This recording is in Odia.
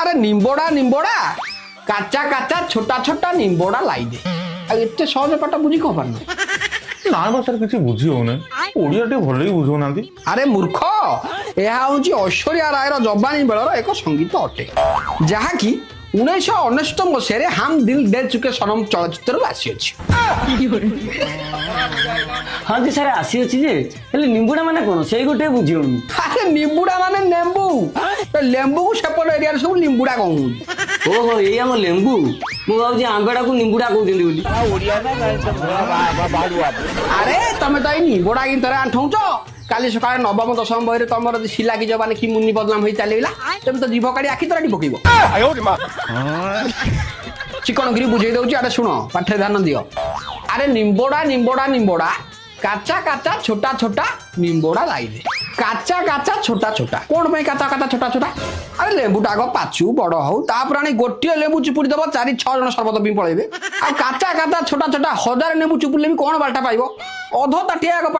আরে নিম্বড়া নিম্বড়া কাঁচা কাঁচা ছোটা ছোটা নিম্বড়া লাই দে আর এতে সহজ পাটা বুঝি কো পারনা না ভাষার কিছু বুঝি হଉନି ওড়িয়া টিকে ভଲই ବୁଝଉନାହାନ୍ତି। আরে মূর্খ ଏହା ହଉଛି ଐଶ୍ୱର୍ଯ୍ୟା ରାୟର ଯବାନୀ ବେଳର ଏକ ସଙ୍ଗୀତ ଅଟେ ଯାହାକି 1999 ମସିହାରେ ହାମ ଦିଲ ଦେ ଚୁକେ ସନମ ଚଳଚ୍ଚିତ୍ରରୁ ଆସିଅଛି। हाँ जी सारे आसी अच्छी जे हेले निंबुड़ा माने कोन सेई गोटे बुझी होनी ଆରେ ନିମ୍ବୁଡା ମାନେ ଲେମ୍ବୁ ଲେମ୍ବୁକୁ ସେପଟ ଏରିଆରେ ସବୁ ଲିମ୍ବୁଡା କହୁଛନ୍ତି। ओहो ये हम लेंबू मु भाबजी आंबेडा को निंबुड़ा कहउछन्ती बोली ଆରେ ତମେ ତ ଏଇ ନିମ୍ବୁଡା ଗୀତରେ ଆଣ୍ଠଉଛ କାଲି ସକାଳେ ନବମ ଦଶମ ବହିରେ ତମର ଶିଲାକି ଜବାନି କି ମୁନି ବଦନାମ ହେଇ ଚାଲିଲା ତେବେ ତ ଜିଭ କାଢି ଆଖି ତରାଟି ପକେଇବ। ଚିକଣଗିରି ବୁଝେଇ ଦଉଛି ଆରେ ଶୁଣ ପାଠରେ ଧ୍ୟାନ ଦିଅ। ଆରେ ନିମ୍ବଡା ନିମ୍ବଡା ନିମ୍ବଡା କାଚା କାଚା ଛୋଟା ଛୋଟା ନିମ୍ବଡା ଲାଇଲେ କାଚା କାଚା ଛୋଟା ଛୋଟା କଣ ପାଇଁ କାଚା କାଚା ଛୋଟା ଛୋଟା ଆରେ ଲେମ୍ବୁଟା ଆଗ ପାଚୁ ବଡ ହଉ ତାପରେ ଆଣି ଗୋଟିଏ ଲେମ୍ବୁ ଚିପୁଡ଼ି ଦବ 4-6 ଜଣ ସର୍ବତ ପାଇଁ ପଳେଇବେ ଆଉ କାଚା କାଚା ଛୋଟା ଛୋଟା 1000 ଲେମ୍ବୁ ଚିପୁଡ଼ିଲେ ବି କଣ ବାଲଟା ପାଇବ ଅଧ ତାଟିଆ ଆଗ